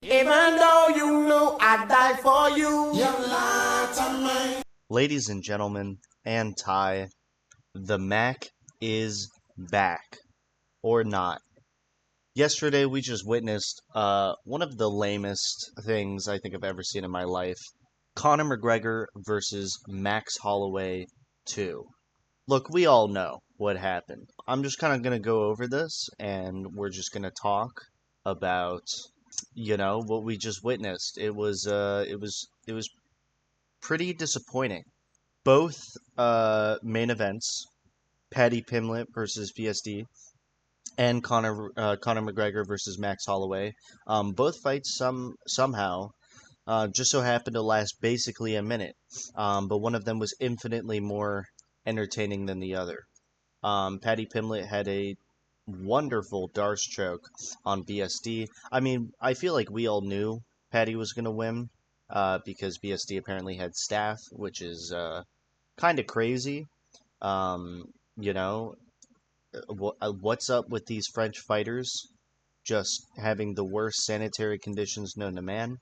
Even though you know I'd die for you, you lied to me. Ladies and gentlemen, and Ty, the Mac is back. Or not. Yesterday we just witnessed one of the lamest things I think I've ever seen in my life. Conor McGregor versus Max Holloway 2. Look, we all know what happened. I'm just kind of going to go over this and we're just going to talk about what we just witnessed. It was pretty disappointing. Both main events, Paddy Pimblett versus VSD and Conor McGregor versus Max Holloway. Both fights somehow just so happened to last basically a minute, but one of them was infinitely more entertaining than the other. Paddy Pimblett had a wonderful Darce choke on BSD. I mean, I feel like we all knew Paddy was going to win because BSD apparently had staff, which is kind of crazy. Um, you know, what's up with these French fighters just having the worst sanitary conditions known to man?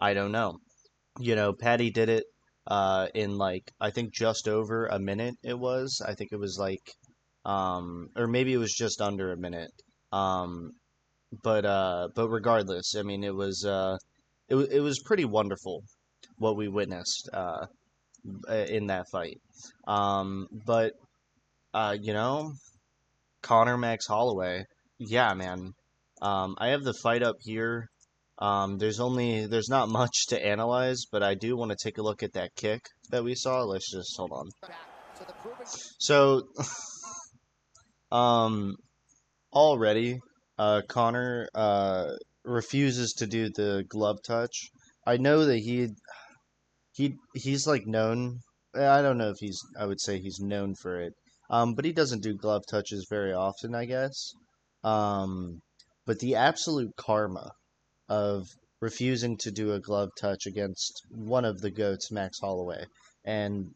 I don't know. Patty did it in like I think just over a minute it was. I think it was like or maybe it was just under a minute. Um but regardless, I mean it was pretty wonderful what we witnessed in that fight. But you know, Connor Max Holloway. Yeah, man. I have the fight up here. There's not much to analyze, but I do want to take a look at that kick that we saw. Let's just hold on. So, um, already, Connor refuses to do the glove touch. I know that he's like known. I don't know if I would say he's known for it. But he doesn't do glove touches very often, I guess. Um, but the absolute karma of refusing to do a glove touch against one of the GOATs, Max Holloway, and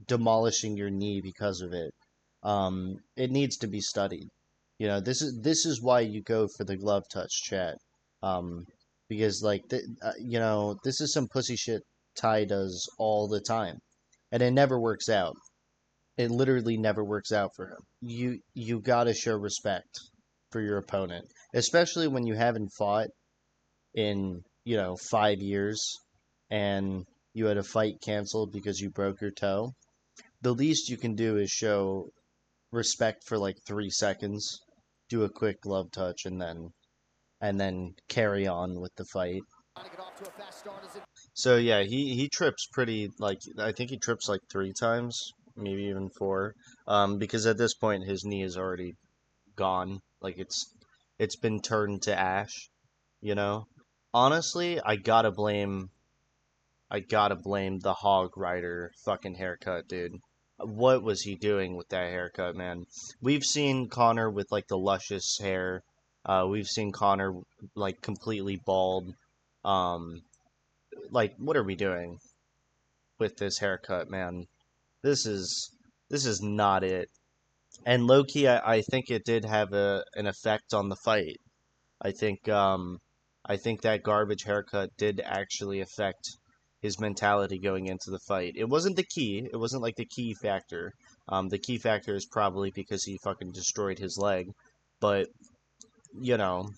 demolishing your knee because of it. It needs to be studied. This is why you go for the glove touch, chat. Um, because this is some pussy shit Ty does all the time, and it never works out. It literally never works out for him. You gotta show respect for your opponent, especially when you haven't fought in 5 years and you had a fight canceled because you broke your toe. The least you can do is show respect for like 3 seconds, do a quick glove touch, and then carry on with the fight. So yeah, he trips pretty, like I think he trips like 3 times, maybe even four. Because at this point his knee is already gone. Like it's been turned to ash, you know? Honestly, I gotta blame the hog rider fucking haircut, dude. What was he doing with that haircut, man? We've seen Connor with like the luscious hair. We've seen Connor like completely bald. Um, like what are we doing with this haircut, man? This is this is not it. And low key, I think it did have an effect on the fight. I think I think that garbage haircut did actually affect his mentality going into the fight. It wasn't the key. It wasn't like the key factor. The key factor is probably because he fucking destroyed his leg. But you know,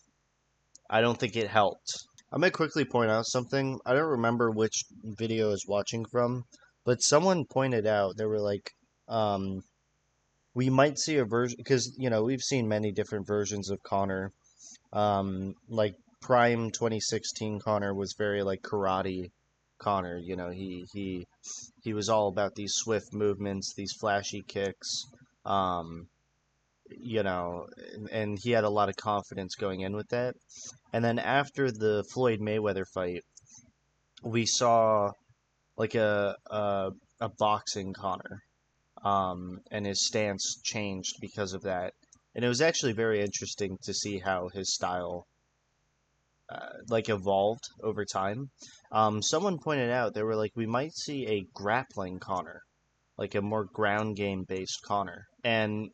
I don't think it helped. I'm gonna quickly point out something. I don't remember which video I was watching from, but someone pointed out they were like, um, we might see a version because we've seen many different versions of Connor. Like prime 2016 Connor was very like karate Connor. He was all about these swift movements, these flashy kicks. Um, and he had a lot of confidence going in with that. And then after the Floyd Mayweather fight, we saw like a boxing Connor. And his stance changed because of that. And it was actually very interesting to see how his style like evolved over time. Someone pointed out they were like, we might see a grappling Connor, like a more ground game based Connor. And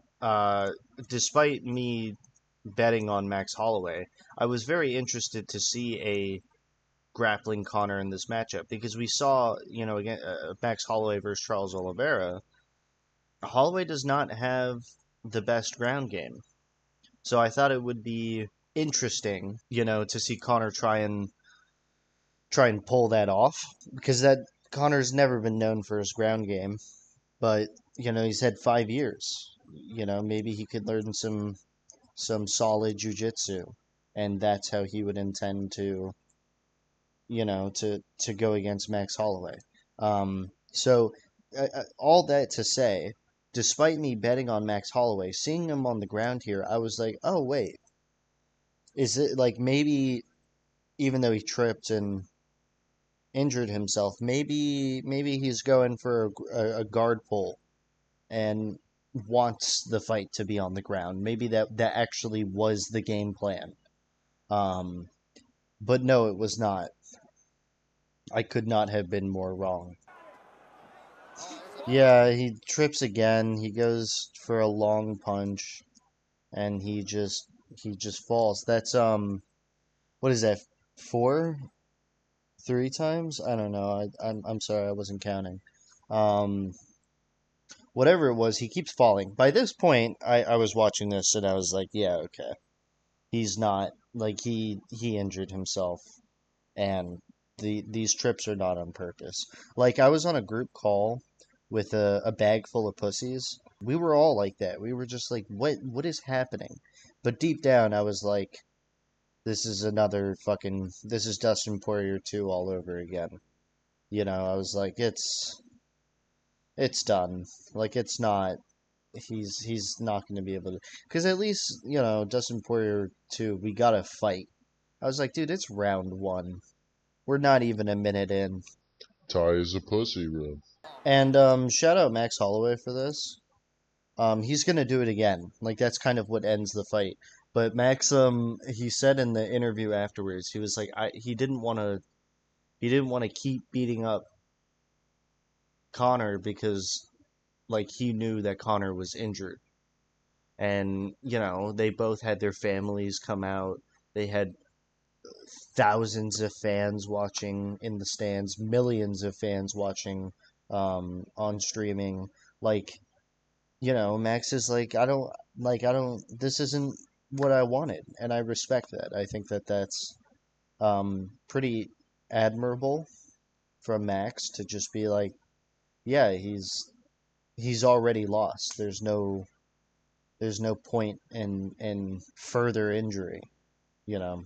despite me betting on Max Holloway, I was very interested to see a grappling Conor in this matchup because we saw, again, Max Holloway versus Charles Oliveira. Holloway does not have the best ground game. So I thought it would be interesting, to see Conor try and pull that off because that Conor's never been known for his ground game, but he's had 5 years. Maybe he could learn some solid jujitsu, and that's how he would intend to to go against Max Holloway. All that to say, despite me betting on Max Holloway, seeing him on the ground here, I was like, oh wait, is it like maybe even though he tripped and injured himself, maybe he's going for a guard pull and wants the fight to be on the ground. Maybe that actually was the game plan. Um, but no, it was not. I could not have been more wrong. Yeah, he trips again. He goes for a long punch, and he just falls. That's what is that? Four, 3 times? I don't know. I'm sorry, I wasn't counting. Um, Whatever it was, he keeps falling. By this point, I was watching this and I was like, yeah, okay. He's not like he injured himself, and these trips are not on purpose. Like I was on a group call with a bag full of pussies. We were all like that. We were just like, what is happening? But deep down, I was like, this is Dustin Poirier 2 all over again. I was like, it's done. Like it's not. He's not going to be able to, because at least Dustin Poirier 2, we got a fight. I was like, dude, it's round one. We're not even a minute in. Ty is a pussy, bro. And shout out Max Holloway for this. He's gonna do it again. Like that's kind of what ends the fight. But Max, he said in the interview afterwards, he was like, he didn't want to keep beating up Conor because like he knew that Conor was injured, and they both had their families come out. They had thousands of fans watching in the stands, millions of fans watching on streaming. Like Max is like, I don't, this isn't what I wanted, and I respect that. I think that that's pretty admirable from Max to just be like, yeah, he's already lost. There's no point in further injury, you know.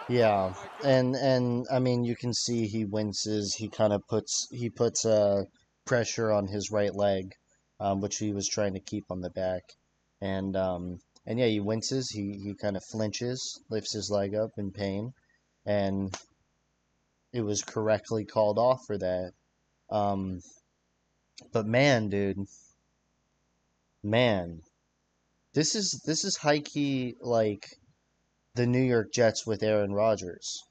Yeah, and I mean you can see he winces. He kind of puts pressure on his right leg, which he was trying to keep on the back, and yeah, he winces. He kind of flinches, lifts his leg up in pain, and it was correctly called off for that. Um, but man, dude, man, this is high key like the New York Jets with Aaron Rodgers.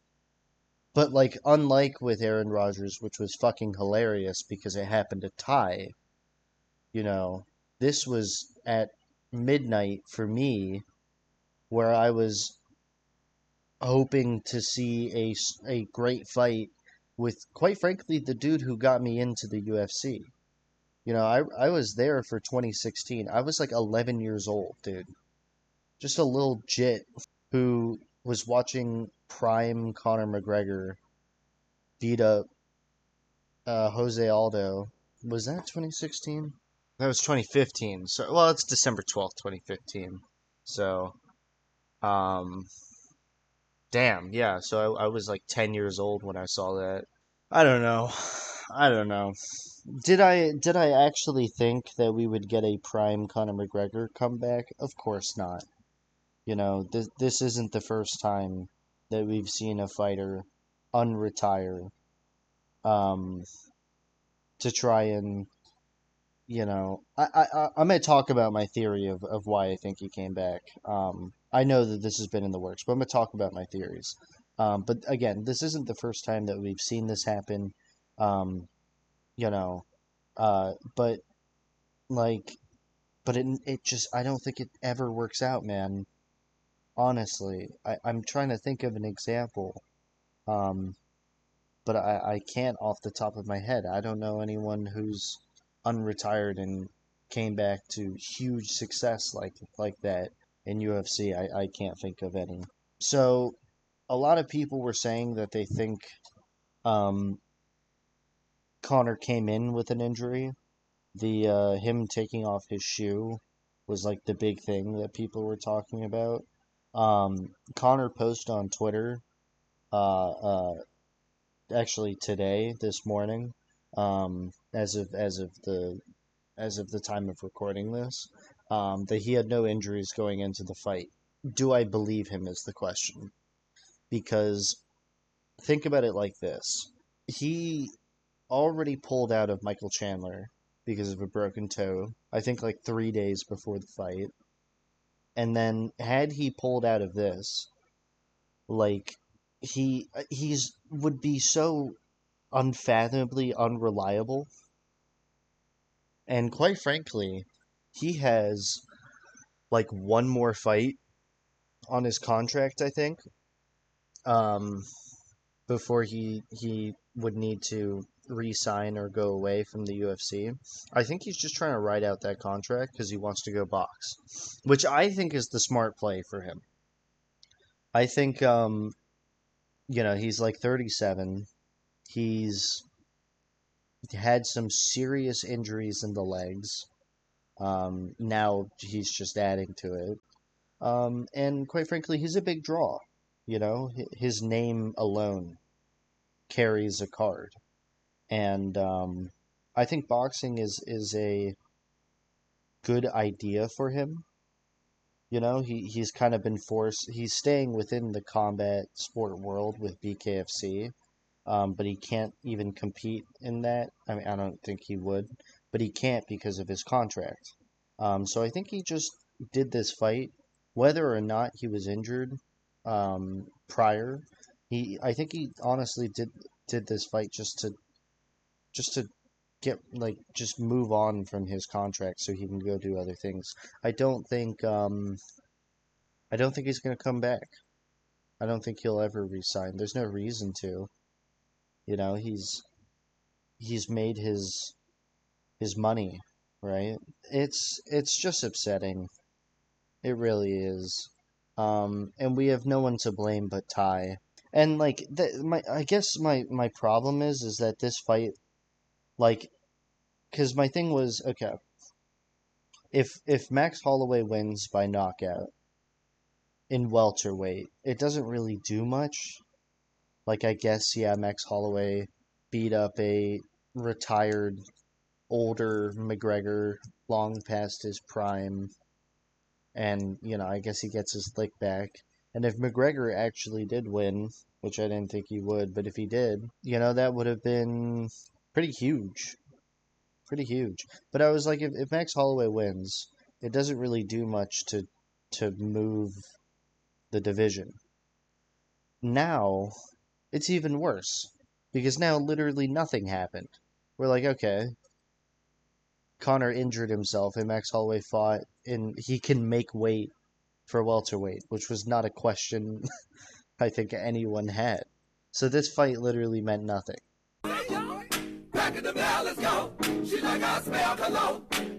But like unlike with Aaron Rodgers, which was fucking hilarious because it happened to tie, you know, this was at midnight for me where I was hoping to see a great fight with quite frankly the dude who got me into the UFC. I was there for 2016. I was like 11 years old, dude. Just a little jit who was watching prime Conor McGregor beat up Jose Aldo. Was that 2016? That was 2015. So, well, it's December 12th, 2015. So, um, damn, yeah. So I was like 10 years old when I saw that. I don't know. I don't know. Did I actually think that we would get a prime Conor McGregor comeback? Of course not. This isn't the first time that we've seen a fighter unretire um, to try and I'm gonna talk about my theory of why I think he came back. I know that this has been in the works, but I'm gonna talk about my theories. But again, this isn't the first time that we've seen this happen. Um, but like but it just, I don't think it ever works out, man. Honestly, I'm trying to think of an example, um, but I can't off the top of my head. I don't know anyone who's unretired and came back to huge success like that in UFC. I can't think of any. So a lot of people were saying that they think um, Conor came in with an injury. The him taking off his shoe was like the big thing that people were talking about. Conor posted on Twitter, uh, uh, actually today, this morning, as of the time of recording this, that he had no injuries going into the fight. Do I believe him is the question. Because think about it like this. He already pulled out of Michael Chandler because of a broken toe, I think like 3 days before the fight. And then had he pulled out of this, like he's would be so unfathomably unreliable. And quite frankly, he has like one more fight on his contract, I think, um, before he would need to re-sign or go away from the UFC. I think he's just trying to ride out that contract because he wants to go box, which I think is the smart play for him. I think, he's like 37. He's had some serious injuries in the legs. Now he's just adding to it. And quite frankly, he's a big draw. His name alone carries a card. And I think boxing is a good idea for him. He's kind of been forced. He's staying within the combat sport world with BKFC, but he can't even compete in that. I mean, I don't think he would, but he can't because of his contract. So I think he just did this fight, whether or not he was injured prior. I think he honestly did this fight just to get just move on from his contract so he can go do other things. I don't think he's gonna come back. I don't think he'll ever resign. There's no reason to. He's made his money, right? It's just upsetting. It really is. And we have no one to blame but Ty. And I guess my problem is that this fight, like, because my thing was, okay, if Max Holloway wins by knockout in welterweight, it doesn't really do much. Like, I guess, yeah, Max Holloway beat up a retired, older McGregor, long past his prime, and, I guess he gets his lick back. And if McGregor actually did win, which I didn't think he would, but if he did, that would have been pretty huge. Pretty huge. But I was like, if Max Holloway wins, it doesn't really do much to move the division. Now, it's even worse. Because now literally nothing happened. We're like, okay, Conor injured himself and Max Holloway fought, and he can make weight for welterweight, which was not a question I think anyone had. So this fight literally meant nothing. Back in the let's go. She like I smell cologne.